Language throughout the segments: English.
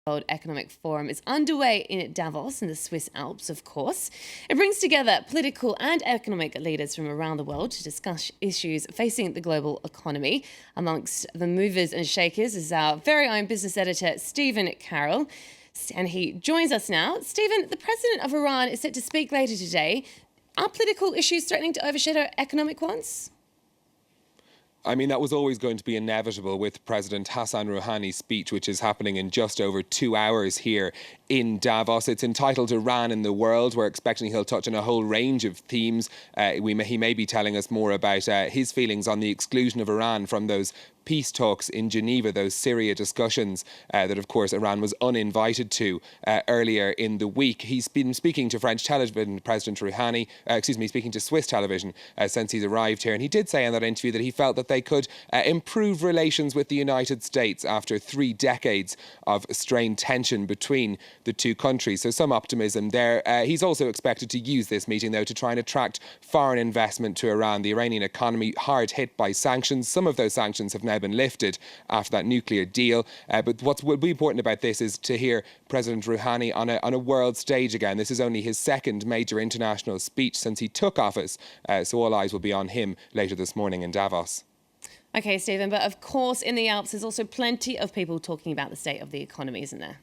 World Economic Forum is underway in Davos in the Swiss Alps, of course. It brings together political and economic leaders from around the world to discuss issues facing the global economy. Amongst the movers and shakers is our very own business editor, Stephen Carroll. And he joins us now. Stephen, the president of Iran is set to speak later today. Are political issues threatening to overshadow economic ones? I mean, that was always going to be inevitable with President Hassan Rouhani's speech, which is happening in just over 2 hours here in Davos. It's entitled Iran in the World. We're expecting he'll touch on a whole range of themes. He may be telling us more about his feelings on the exclusion of Iran from those peace talks in Geneva, those Syria discussions that, of course, Iran was uninvited to earlier in the week. He's been speaking to French television, President Rouhani, speaking to Swiss television since he's arrived here. And he did say in that interview that he felt that they could improve relations with the United States after 3 decades of strained tension between the two countries. So some optimism there. He's also expected to use this meeting, though, to try and attract foreign investment to Iran. The Iranian economy hard hit by sanctions. Some of those sanctions have now been lifted after that nuclear deal. But what will be important about this is to hear President Rouhani on a world stage again. This is only his second major international speech since he took office. So all eyes will be on him later this morning in Davos. OK, Stephen, but of course in the Alps there's also plenty of people talking about the state of the economy, isn't there?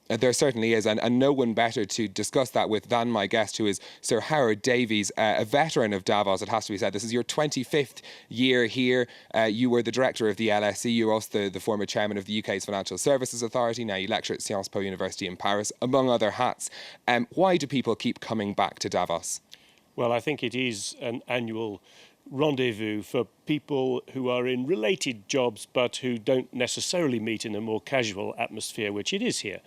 There certainly is, and no one better to discuss that with than my guest, who is Sir Howard Davies, a veteran of Davos, it has to be said. This is your 25th year here. You were the director of the LSE. You were also the former chairman of the UK's Financial Services Authority. Now you lecture at Sciences Po University in Paris, among other hats. Why do people keep coming back to Davos? Well, I think it is an annual rendezvous for people who are in related jobs but who don't necessarily meet in a more casual atmosphere, which it is here.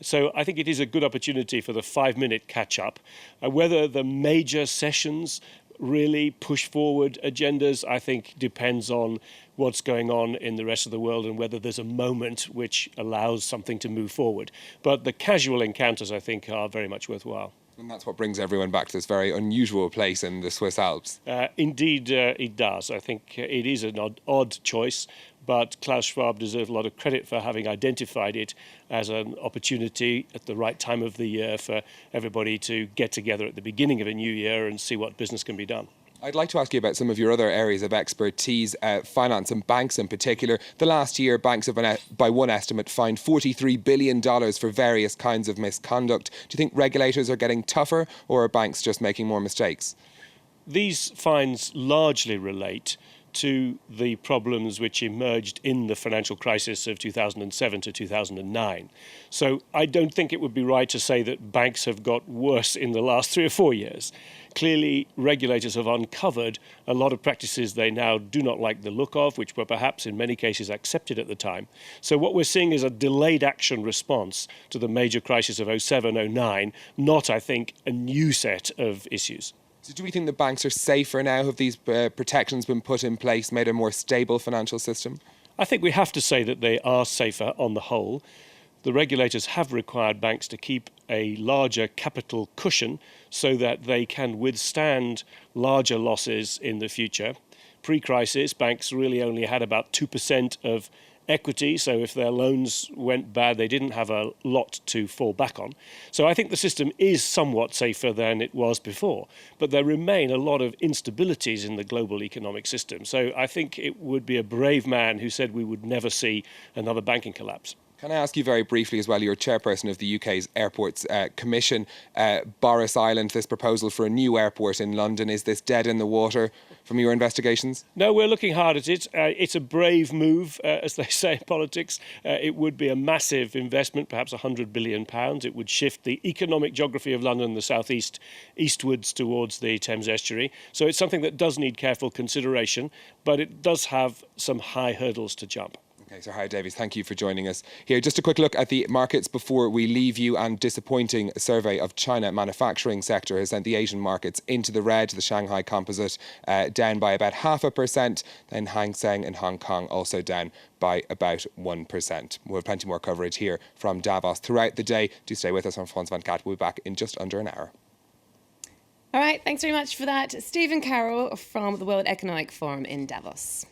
So I think it is a good opportunity for the 5-minute catch-up. Whether the major sessions really push forward agendas, I think depends on what's going on in the rest of the world and whether there's a moment which allows something to move forward. But the casual encounters, I think, are very much worthwhile. And that's what brings everyone back to this very unusual place in the Swiss Alps. Indeed, it does. I think it is an odd choice, but Klaus Schwab deserves a lot of credit for having identified it as an opportunity at the right time of the year for everybody to get together at the beginning of a new year and see what business can be done. I'd like to ask you about some of your other areas of expertise, finance and banks in particular. The last year, banks have been, by one estimate, fined $43 billion for various kinds of misconduct. Do you think regulators are getting tougher, or are banks just making more mistakes? These fines largely relate to the problems which emerged in the financial crisis of 2007 to 2009. So I don't think it would be right to say that banks have got worse in the last 3 or 4 years. Clearly, regulators have uncovered a lot of practices they now do not like the look of, which were perhaps in many cases accepted at the time. So what we're seeing is a delayed action response to the major crisis of 07-09, not, I think, a new set of issues. So do we think the banks are safer now? Have these protections been put in place, made a more stable financial system? I think we have to say that they are safer on the whole. The regulators have required banks to keep a larger capital cushion so that they can withstand larger losses in the future. Pre-crisis, banks really only had about 2% of equity, so if their loans went bad, they didn't have a lot to fall back on. So I think the system is somewhat safer than it was before, but there remain a lot of instabilities in the global economic system. So I think it would be a brave man who said we would never see another banking collapse. Can I ask you very briefly as well, you're chairperson of the UK's Airports Commission, Boris Island, this proposal for a new airport in London, is this dead in the water from your investigations? No, we're looking hard at it. It's a brave move, as they say in politics. It would be a massive investment, perhaps £100 billion. It would shift the economic geography of London, the southeast, eastwards towards the Thames estuary. So it's something that does need careful consideration, but it does have some high hurdles to jump. Okay, Sir Howard Davies, thank you for joining us here. Just a quick look at the markets before we leave you. And disappointing survey of China manufacturing sector has sent the Asian markets into the red. The Shanghai Composite down by about 0.5%. Then Hang Seng in Hong Kong also down by about 1%. We'll have plenty more coverage here from Davos throughout the day. Do stay with us on France 24. We'll be back in just under an hour. All right, thanks very much for that. Stephen Carroll from the World Economic Forum in Davos.